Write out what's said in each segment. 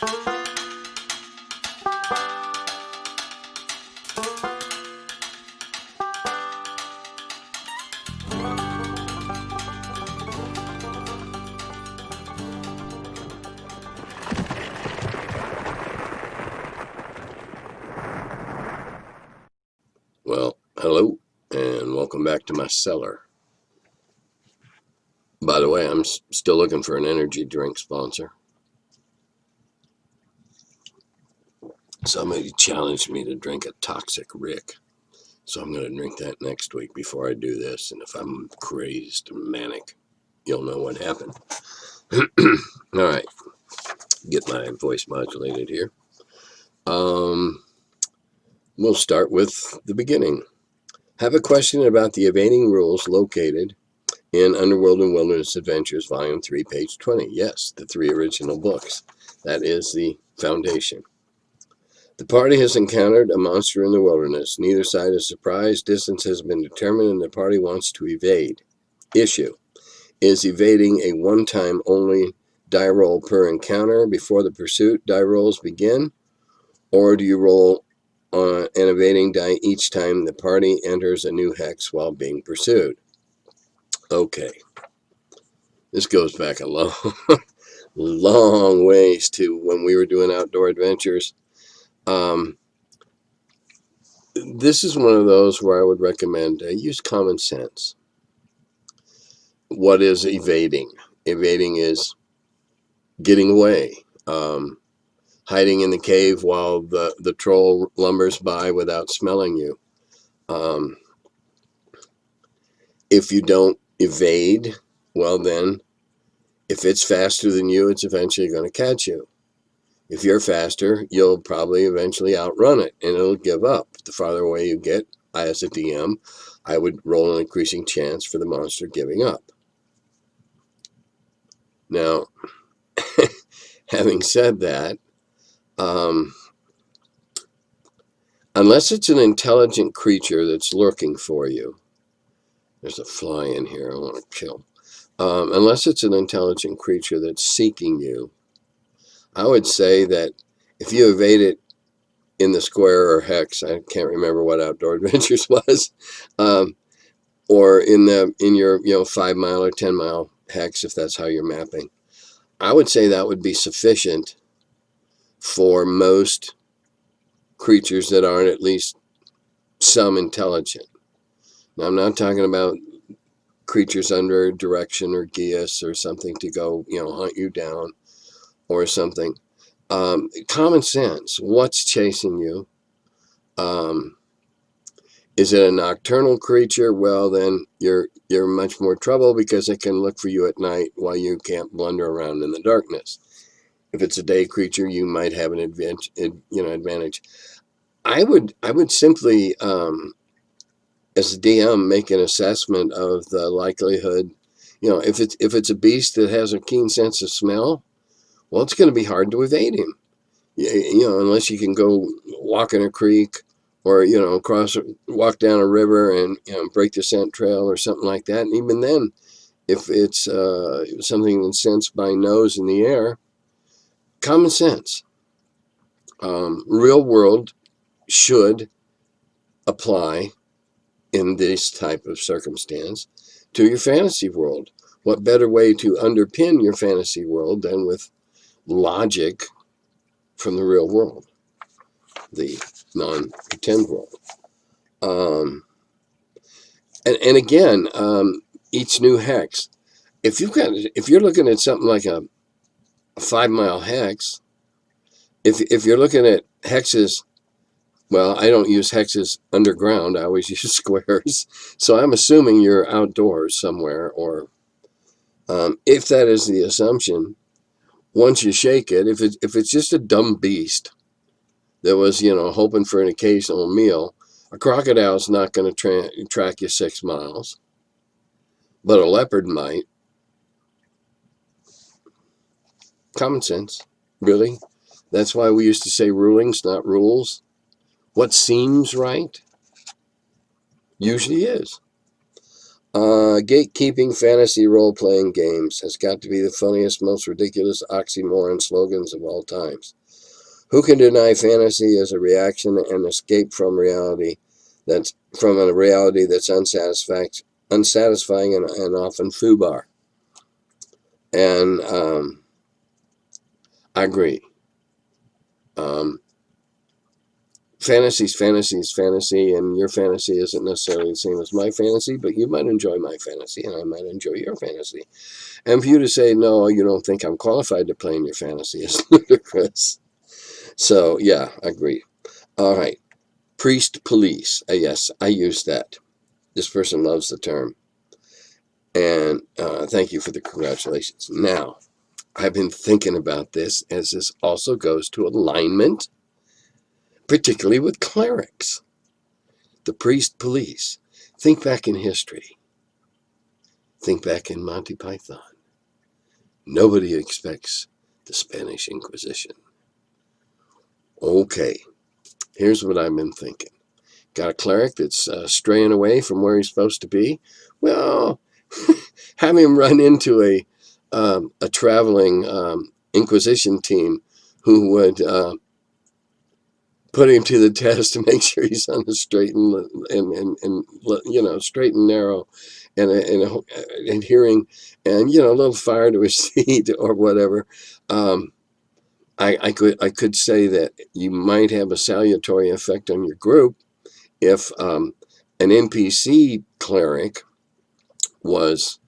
Well, hello, and welcome back to my cellar. By the way, I'm still looking for an energy drink sponsor. Somebody challenged me to drink a Toxic Rick, so I'm going to drink that next week before I do this. And if I'm crazed or manic, you'll know what happened. All right, get my voice modulated here. We'll start with the beginning. Have a question about the evading rules located in Underworld and Wilderness Adventures, Volume 3, page 20. Yes, the 3 original books. That is the foundation. The party has encountered a monster in the wilderness. Neither side is surprised. Distance has been determined and the party wants to evade. Issue. Is evading a one-time only die roll per encounter before the pursuit die rolls begin? Or do you roll an evading die each time the party enters a new hex while being pursued? Okay. This goes back a long ways to when we were doing outdoor adventures. This is one of those where I would recommend use common sense. What is evading? Evading is getting away, hiding in the cave while the troll lumbers by without smelling you. If you don't evade, well then, if it's faster than you, it's eventually going to catch you. If you're faster, you'll probably eventually outrun it, and it'll give up. The farther away you get, as a DM, I would roll an increasing chance for the monster giving up. Now, having said that, unless it's an intelligent creature that's lurking for you, there's a fly in here I want to kill. Unless it's an intelligent creature that's seeking you, I would say that if you evade it in the square or hex, I can't remember what Outdoor Adventures was, or in your 5 mile or 10 mile hex, if that's how you're mapping, I would say that would be sufficient for most creatures that aren't at least some intelligent. Now, I'm not talking about creatures under direction or geas or something to go, hunt you down or something. Common sense. What's chasing you? Is it a nocturnal creature? Well, then you're much more trouble because it can look for you at night while you can't blunder around in the darkness. If it's a day creature, you might have an advantage. I would simply, as a DM, make an assessment of the likelihood. If it's a beast that has a keen sense of smell, well, it's going to be hard to evade him. Unless you can go walk in a creek or walk down a river and break the scent trail or something like that. And even then, if it's something that's sensed by nose in the air, common sense. Real world should apply in this type of circumstance to your fantasy world. What better way to underpin your fantasy world than with logic from the real world, the non-pretend world? And again, each new hex, if you're looking at something like a 5 mile hex, if you're looking at hexes, well, I don't use hexes underground. I always use squares. So I'm assuming you're outdoors somewhere, or if that is the assumption, once you shake it, if it's just a dumb beast that was, hoping for an occasional meal, a crocodile's not going to track you 6 miles, but a leopard might. Common sense, really. That's why we used to say rulings, not rules. What seems right usually is. Gatekeeping fantasy role-playing games has got to be the funniest, most ridiculous oxymoron slogans of all times. Who can deny fantasy as a reaction and escape from reality that's from a reality that's unsatisfying and often foobar? And I agree. Fantasy's fantasy, and your fantasy isn't necessarily the same as my fantasy, but you might enjoy my fantasy, and I might enjoy your fantasy. And for you to say, no, you don't think I'm qualified to play in your fantasy is ludicrous. So, yeah, I agree. All right. Priest police. Yes, I use that. This person loves the term. And thank you for the congratulations. Now, I've been thinking about this as this also goes to alignment, particularly with clerics. The priest police. Think back in history. Think back in Monty Python. Nobody expects the Spanish Inquisition. Okay, here's what I've been thinking. Got a cleric that's straying away from where he's supposed to be? Well, have him run into a traveling Inquisition team who would put him to the test to make sure he's on the straight and straight and narrow, and adhering, and a little fire to his seat or whatever. I could say that you might have a salutary effect on your group if an NPC cleric was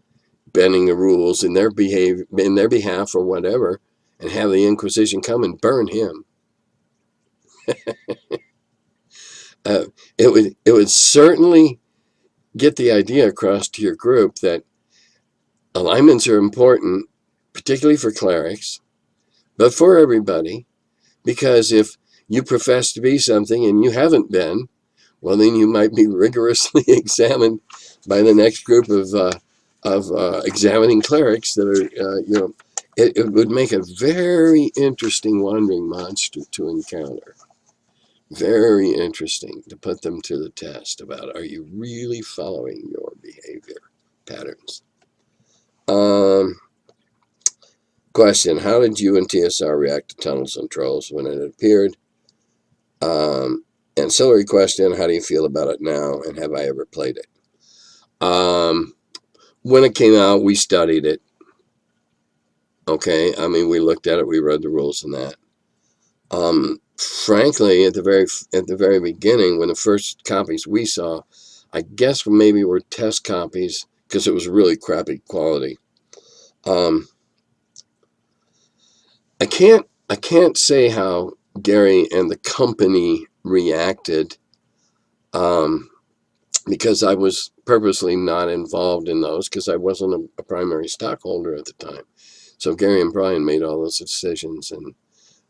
bending the rules in their behalf or whatever, and have the Inquisition come and burn him. It would certainly get the idea across to your group that alignments are important, particularly for clerics, but for everybody, because if you profess to be something and you haven't been, well, then you might be rigorously examined by the next group of examining clerics that are, it would make a very interesting wandering monster to encounter. Very interesting to put them to the test about, are you really following your behavior patterns? Question, how did you and TSR react to Tunnels and Trolls when it appeared? Ancillary question, how do you feel about it now, and have I ever played it? When it came out, we studied it. Okay, I mean, we looked at it, we read the rules and that. Frankly, at the very beginning, when the first copies we saw, I guess maybe were test copies because it was really crappy quality. I can't say how Gary and the company reacted, because I was purposely not involved in those because I wasn't a primary stockholder at the time. So Gary and Brian made all those decisions, and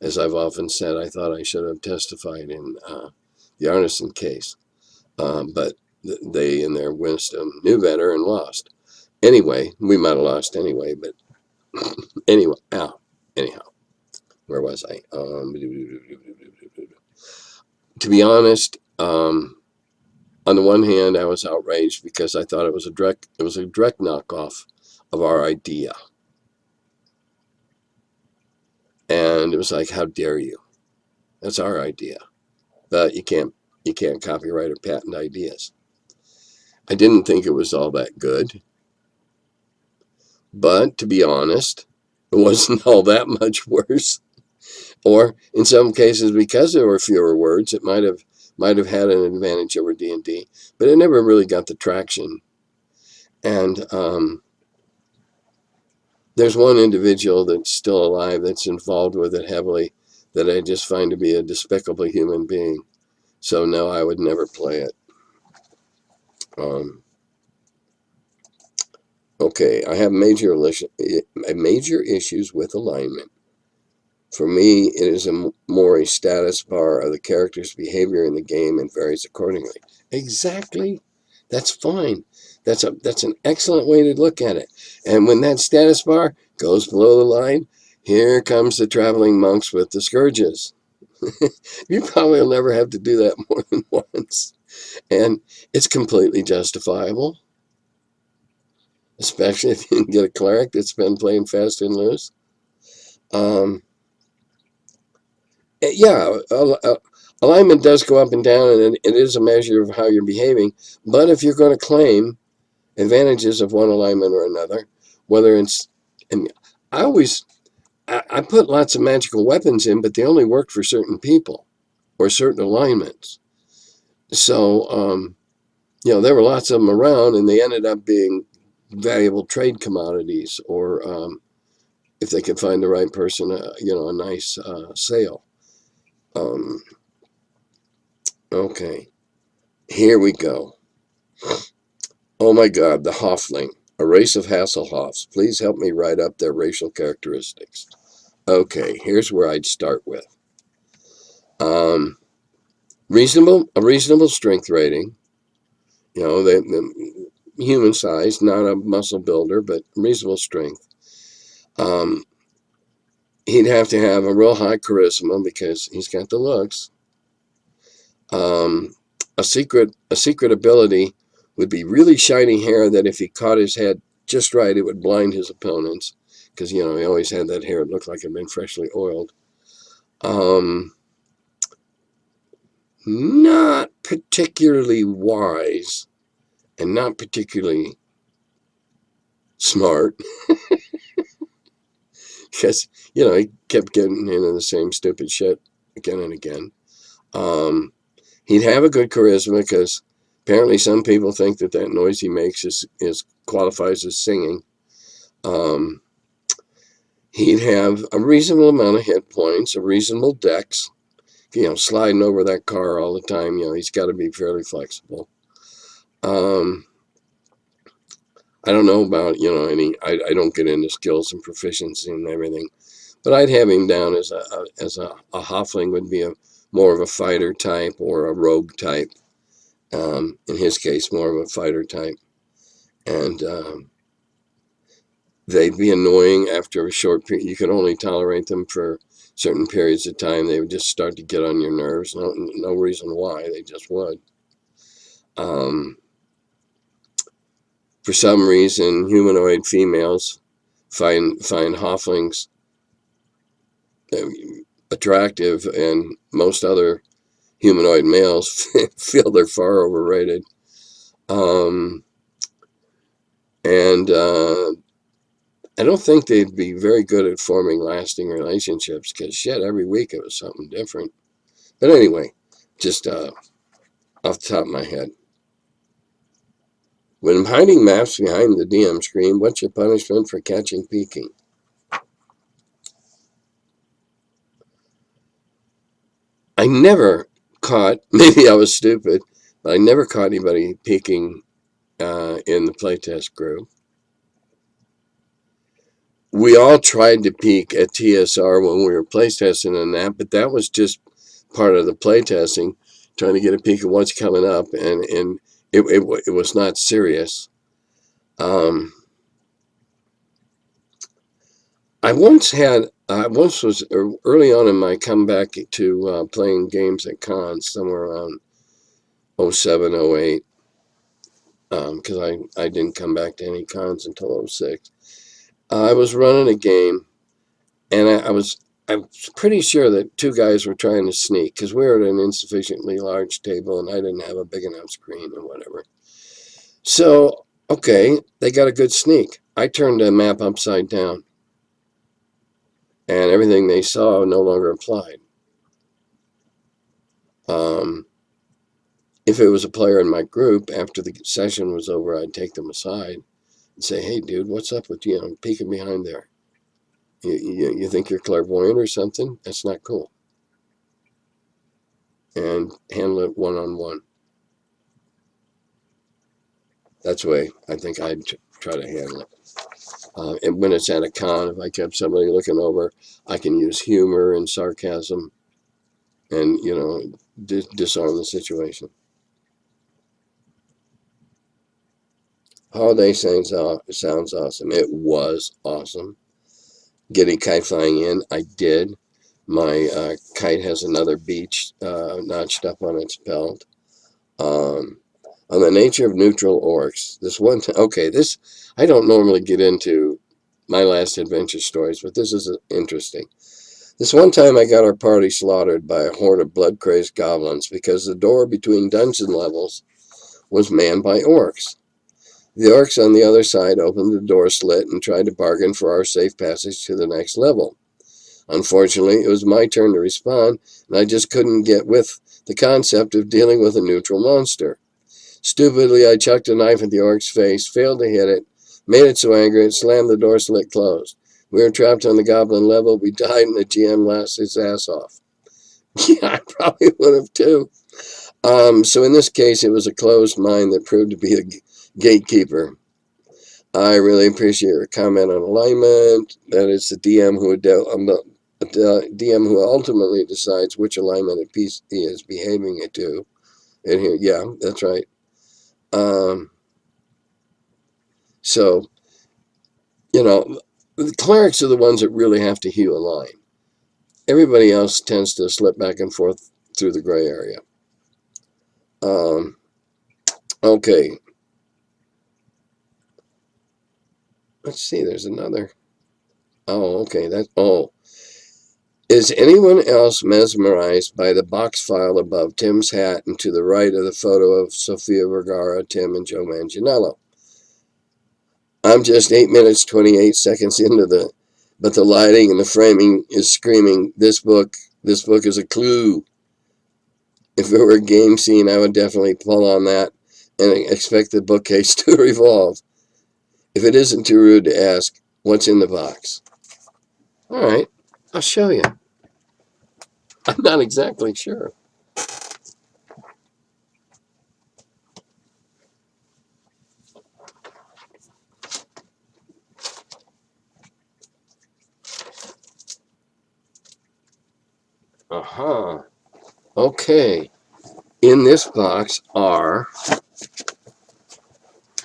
as I've often said, I thought I should have testified in the Arneson case, but they, in their wisdom, knew better and lost. Anyway, we might have lost anyway, but anyhow, where was I? To be honest, on the one hand, I was outraged because I thought it was a direct knockoff of our idea. And it was like, how dare you? That's our idea. But you can't copyright or patent ideas. I didn't think it was all that good. But to be honest, it wasn't all that much worse. Or in some cases, because there were fewer words, it might have had an advantage over D&D, but it never really got the traction. And there's one individual that's still alive that's involved with it heavily that I just find to be a despicable human being. So no, I would never play it. Okay, I have major issues with alignment. For me, it is more a status bar of the character's behavior in the game and varies accordingly. Exactly. That's fine. That's an excellent way to look at it. And when that status bar goes below the line, here comes the traveling monks with the scourges. You probably will never have to do that more than once. And it's completely justifiable. especially if you can get a cleric that's been playing fast and loose. Um, yeah, alignment does go up and down, and it is a measure of how you're behaving. But if you're going to claim advantages of one alignment or another, whether it's, and I always, I put lots of magical weapons in, but they only worked for certain people or certain alignments. So, there were lots of them around, and they ended up being valuable trade commodities, or if they could find the right person, a nice sale. Um, okay, here we go. Oh my God, the Hofling, a race of Hasselhoffs. Please help me write up their racial characteristics. Okay, here's where I'd start with. Um, a reasonable strength rating. The human size, not a muscle builder, but reasonable strength. Um, he'd have to have a real high charisma because he's got the looks. Um, a secret ability would be really shiny hair that if he caught his head just right, it would blind his opponents because he always had that hair. It looked like it had been freshly oiled. Not particularly wise and not particularly smart because he kept getting into the same stupid shit again and again. He'd have a good charisma because apparently some people think that noise he makes is qualifies as singing. He'd have a reasonable amount of hit points, a reasonable dex. Sliding over that car all the time. He's got to be fairly flexible. I don't know about any. I don't get into skills and proficiency and everything, but I'd have him down as a Hofling would be more of a fighter type or a rogue type. In his case, more of a fighter type. And they'd be annoying after a short period. You could only tolerate them for certain periods of time. They would just start to get on your nerves. No reason why, they just would. For some reason, humanoid females find Hoflings attractive, and most other humanoid males feel they're far overrated. And I don't think they'd be very good at forming lasting relationships because shit, every week it was something different. But anyway, just off the top of my head. When hiding maps behind the DM screen, what's your punishment for catching peeking? I never caught, maybe I was stupid, but I never caught anybody peeking in the playtest group. We all tried to peek at TSR when we were playtesting and that, but that was just part of the playtesting, trying to get a peek at what's coming up, and it was not serious. I once was early on in my comeback to playing games at cons somewhere around 07, 08, because I didn't come back to any cons until 06. I was running a game, and I was pretty sure that two guys were trying to sneak because we were at an insufficiently large table and I didn't have a big enough screen or whatever. So, okay, they got a good sneak. I turned the map upside down, and everything they saw no longer applied. If it was a player in my group, after the session was over, I'd take them aside and say, "Hey, dude, what's up with you? Peeking behind there? You think you're clairvoyant or something? That's not cool." And handle it one-on-one. That's the way I think I'd try to handle it. And when it's at a con, if I kept somebody looking over, I can use humor and sarcasm and, disarm the situation. Holiday sounds awesome. It was awesome. Getting kite flying in, I did. My kite has another beach notched up on its belt. On the nature of neutral orcs. This one time, okay, this, I don't normally get into my last adventure stories, but this is interesting. This one time I got our party slaughtered by a horde of blood-crazed goblins because the door between dungeon levels was manned by orcs. The orcs on the other side opened the door slit and tried to bargain for our safe passage to the next level. Unfortunately, it was my turn to respond, and I just couldn't get with the concept of dealing with a neutral monster. Stupidly, I chucked a knife at the orc's face, failed to hit it, made it so angry it slammed the door slit closed. We were trapped on the goblin level. We died, and the GM laughed his ass off. Yeah, I probably would have too. So in this case, it was a closed mind that proved to be a gatekeeper. I really appreciate your comment on alignment. That it's the DM who ultimately decides which alignment a piece he is behaving it to. And here, yeah, that's right. So, the clerics are the ones that really have to hew a line. Everybody else tends to slip back and forth through the gray area. Okay. Let's see, there's another. Oh, okay. Is anyone else mesmerized by the box file above Tim's hat and to the right of the photo of Sofia Vergara, Tim, and Joe Manganiello? I'm just 8 minutes, 28 seconds into but the lighting and the framing is screaming, this book is a clue. If it were a game scene, I would definitely pull on that and expect the bookcase to revolve. If it isn't too rude to ask, what's in the box? All right, I'll show you. I'm not exactly sure. Aha. Okay. In this box are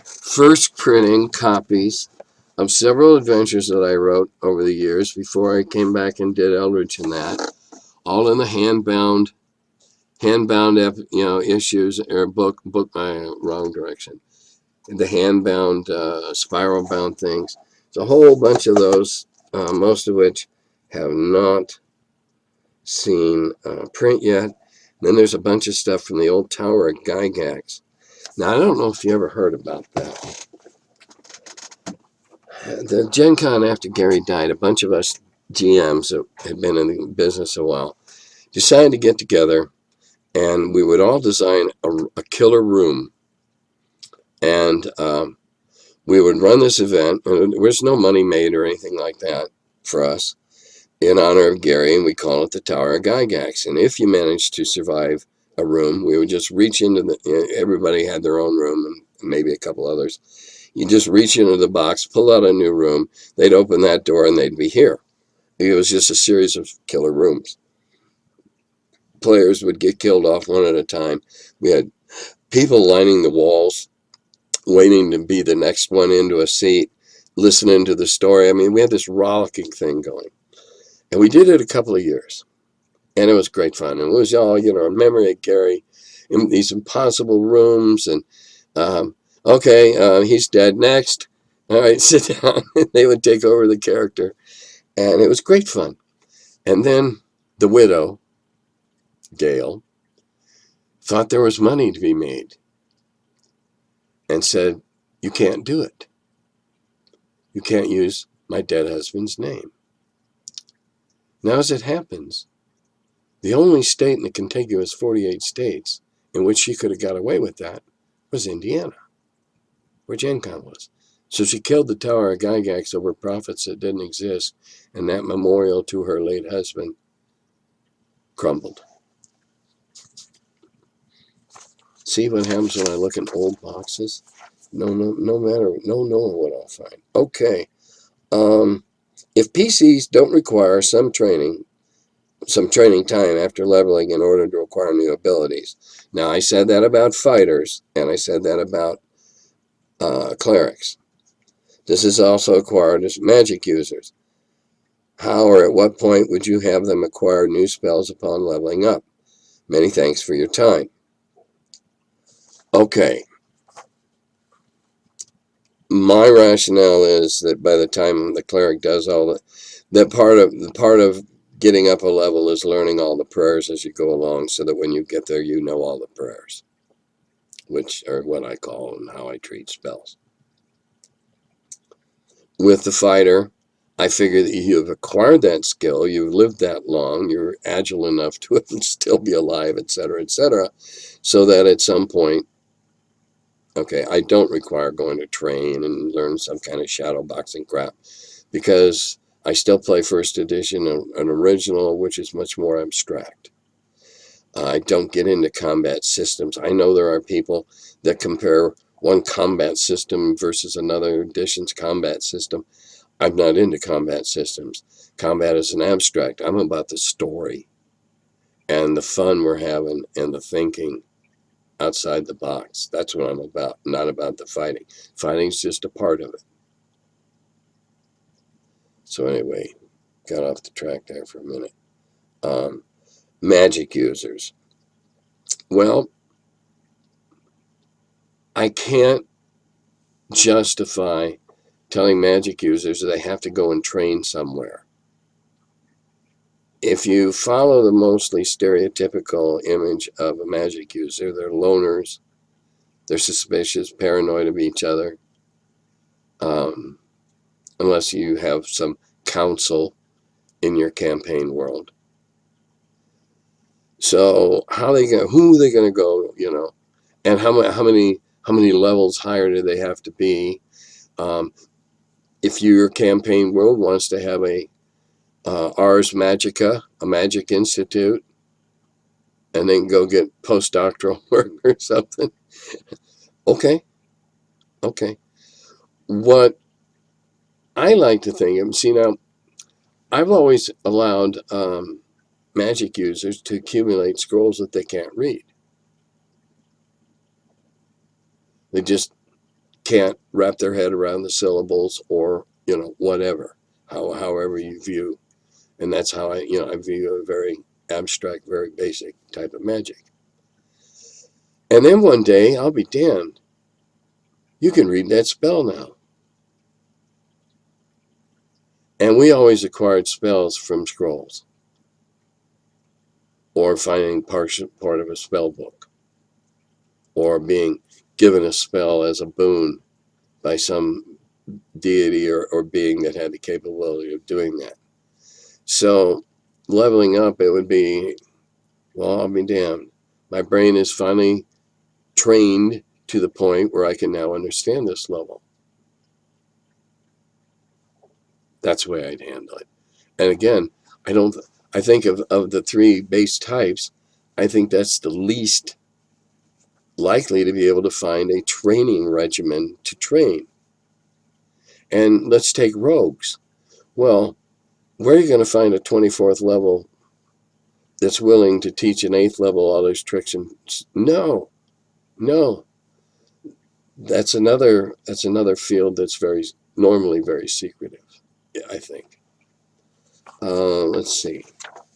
first printing copies of several adventures that I wrote over the years before I came back and did Eldritch and that, all in the hand-bound issues, or book wrong direction. The hand-bound, spiral-bound things. It's a whole bunch of those, most of which have not seen print yet. Then there's a bunch of stuff from the old Tower of Gygax. Now, I don't know if you ever heard about that. The Gen Con after Gary died, a bunch of us GMs that had been in the business a while decided to get together, and we would all design a killer room. And we would run this event, and there was no money made or anything like that for us, in honor of Gary, and we call it the Tower of Gygax. And if you managed to survive a room, we would just reach into everybody had their own room, and maybe a couple others. You just reach into the box, pull out a new room, they'd open that door, and they'd be here. It was just a series of killer rooms. Players would get killed off one at a time. We had people lining the walls, waiting to be the next one into a seat, listening to the story. I mean, we had this rollicking thing going. And we did it a couple of years. And it was great fun. And it was all, a memory of Gary in these impossible rooms. And, he's dead. Next. All right, sit down. They would take over the character. And it was great fun. And then the widow, Gail, thought there was money to be made and said, you can't do it. You can't use my dead husband's name. Now, as it happens, the only state in the contiguous 48 states in which she could have got away with that was Indiana, where Gen Con was. So she killed the Tower of Gygax over profits that didn't exist, and that memorial to her late husband crumbled. See what happens when I look in old boxes? No matter what I'll find. Okay. If PCs don't require some training time after leveling in order to acquire new abilities. Now, I said that about fighters, and I said that about clerics. This is also acquired as magic users. How or at what point would you have them acquire new spells upon leveling up? Many thanks for your time. Okay, My rationale is that by the time the cleric does all that part of getting up a level is learning all the prayers as you go along, so that when you get there, you know all the prayers, which are what I call and how I treat spells. With the fighter, I figure that you have acquired that skill, you've lived that long, you're agile enough to still be alive, etc., so that at some point, okay, I don't require going to train and learn some kind of shadow boxing crap, because I still play first edition, an original, which is much more abstract. I don't get into combat systems. I know there are people that compare one combat system versus another edition's combat system. I'm not into combat systems. Combat is an abstract. I'm about the story and the fun we're having and the thinking outside the box. That's what I'm about, not about the fighting. Fighting's just a part of it. So anyway, got off the track there for a minute. Magic users. Well, I can't justify telling magic users that they have to go and train somewhere. If you follow the mostly stereotypical image of a magic user, they're loners, they're suspicious, paranoid of each other, unless you have some counsel in your campaign world. So who are they going to go, and how many levels higher do they have to be? If your campaign world wants to have a Ars Magica, a magic institute, and then go get postdoctoral work or something, okay. What I like to think of, see now, I've always allowed magic users to accumulate scrolls that they can't read. They just can't wrap their head around the syllables, or whatever, however you view, and that's how I view a very abstract, very basic type of magic. And then one day, I'll be damned, you can read that spell now. And we always acquired spells from scrolls, or finding part of a spell book, or being given a spell as a boon by some deity or being that had the capability of doing that. So leveling up, it would be, well, I'll be damned. My brain is finally trained to the point where I can now understand this level. That's the way I'd handle it. And again, I think of the three base types, I think that's the least likely to be able to find a training regimen to train. And let's take rogues. Well, where are you going to find a 24th level that's willing to teach an 8th level all those tricks? And no. That's another field that's normally very secretive, I think. Let's see.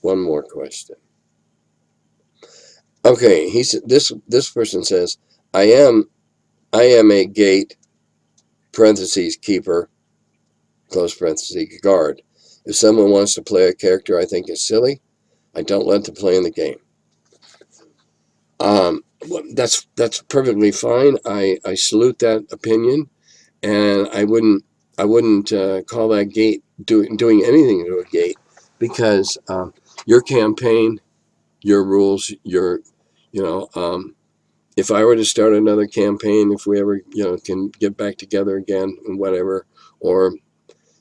One more question. Okay, this person says, I am a gate parentheses keeper close parentheses guard. If someone wants to play a character I think is silly, I don't let them play in the game. That's perfectly fine. I salute that opinion, and I wouldn't call that gate doing anything to a gate, because your campaign, your rules, if I were to start another campaign, if we ever can get back together again and whatever, or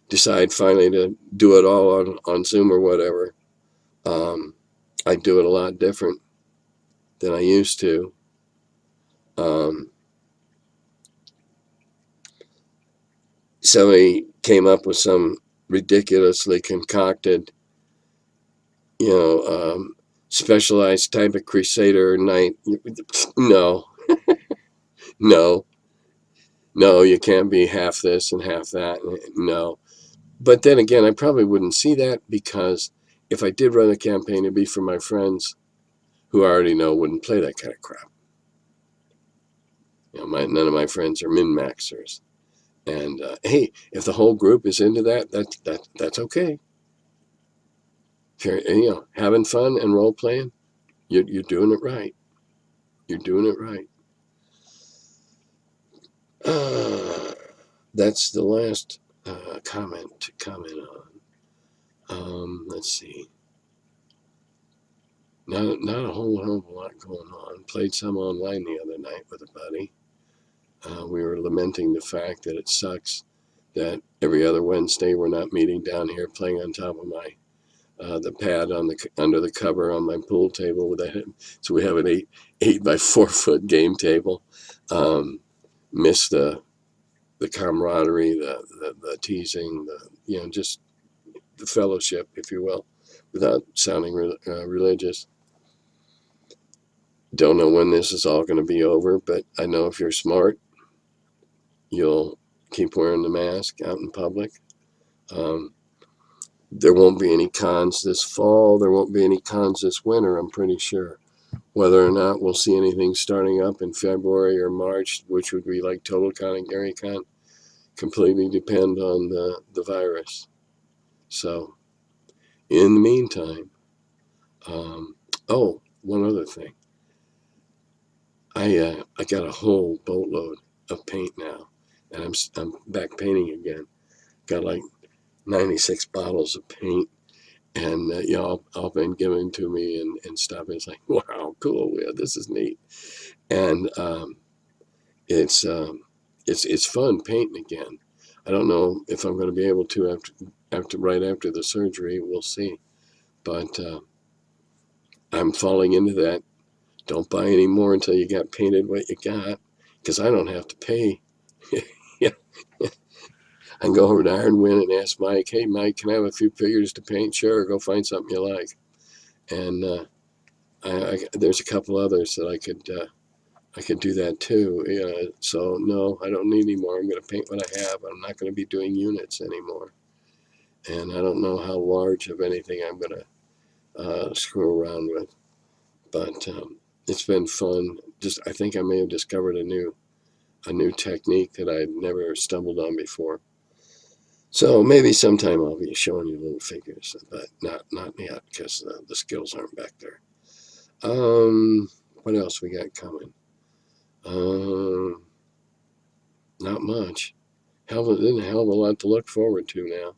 decide finally to do it all on Zoom or whatever, I'd do it a lot different than I used to. Somebody came up with some ridiculously concocted, specialized type of Crusader knight. No, you can't be half this and half that. No. But then again, I probably wouldn't see that, because if I did run a campaign, it'd be for my friends who I already know wouldn't play that kind of crap. None of my friends are min-maxers. And hey, if the whole group is into that, that's okay. If you're having fun and role playing, you're doing it right. You're doing it right. That's the last comment to comment on. Let's see. Not a whole hell of a lot going on. Played some online the other night with a buddy. We were lamenting the fact that it sucks that every other Wednesday we're not meeting down here, playing on top of my the pad under the cover on my pool table with that. So we have an 8 by 4 foot game table. Miss the camaraderie, the teasing, just the fellowship, if you will, without sounding religious. Don't know when this is all going to be over, but I know if you're smart, you'll keep wearing the mask out in public. There won't be any cons this fall. There won't be any cons this winter, I'm pretty sure. Whether or not we'll see anything starting up in February or March, which would be like Total Con and Gary Con, completely depend on the virus. So, in the meantime, one other thing. I got a whole boatload of paint now, and I'm back painting again. Got like 96 bottles of paint, and all been given to me and stuff. It's like, wow, cool, yeah, this is neat, and it's fun painting again. I don't know if I'm going to be able to right after the surgery. We'll see, but I'm falling into that. Don't buy any more until you got painted what you got, because I don't have to pay. Yeah. I can go over to Ironwind and ask Mike, hey, Mike, can I have a few figures to paint? Sure, go find something you like. And there's a couple others that I could do that too. So no, I don't need any more. I'm going to paint what I have. I'm not going to be doing units anymore. And I don't know how large of anything I'm going to screw around with. But it's been fun. I think I may have discovered a new technique that I'd never stumbled on before. So maybe sometime I'll be showing you little figures, but not yet, because the skills aren't back there. What else we got coming? Not much. Hell of a lot to look forward to now.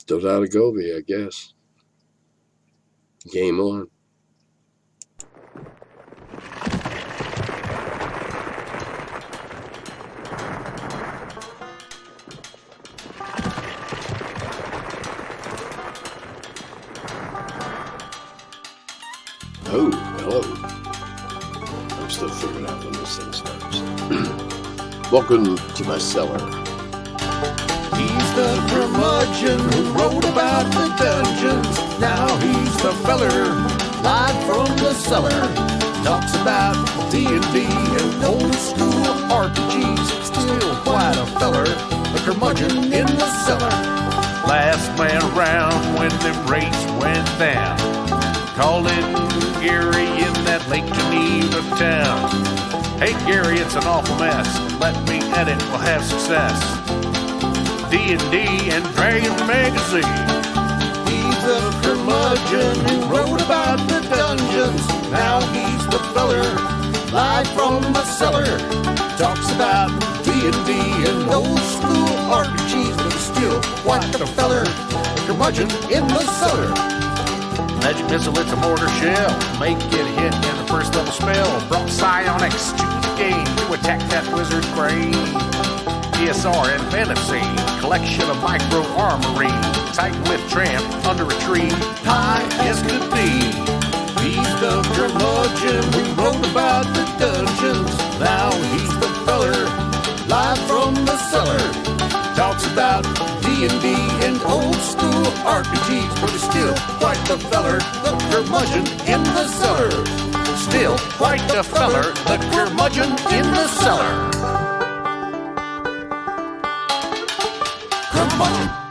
Dodata Gobi, I guess. Game on. Oh, hello. I'm still figuring out when this thing starts. Welcome to my cellar. He's the curmudgeon who wrote about the dungeons. Now he's the feller, live from the cellar. Talks about D&D and old school RPGs. Still quite a feller, the curmudgeon in the cellar. Last man around when them rates went down. Calling Gary in that Lake Geneva town. Hey Gary, it's an awful mess. Let me edit, we'll have success. D&D and Dragon Magazine. He's the curmudgeon who wrote about the dungeons. Now he's the feller, live from the cellar. Talks about D&D and old school RPGs, but he's still quite the feller, the curmudgeon in the cellar. Magic missile, it's a mortar shell. Make it hit in the first level spell. Brought psionics to the game to attack that wizard brain. DSR and fantasy, collection of micro armory. Tight with tramp under a tree, High as could be. He's the curmudgeon who wrote about the dungeons. Now he's the feller, live from the cellar. Talks about D&D and old school RPGs, but he's still quite the feller, the curmudgeon in the cellar. Still quite the feller, the curmudgeon in the cellar. Curmudgeon.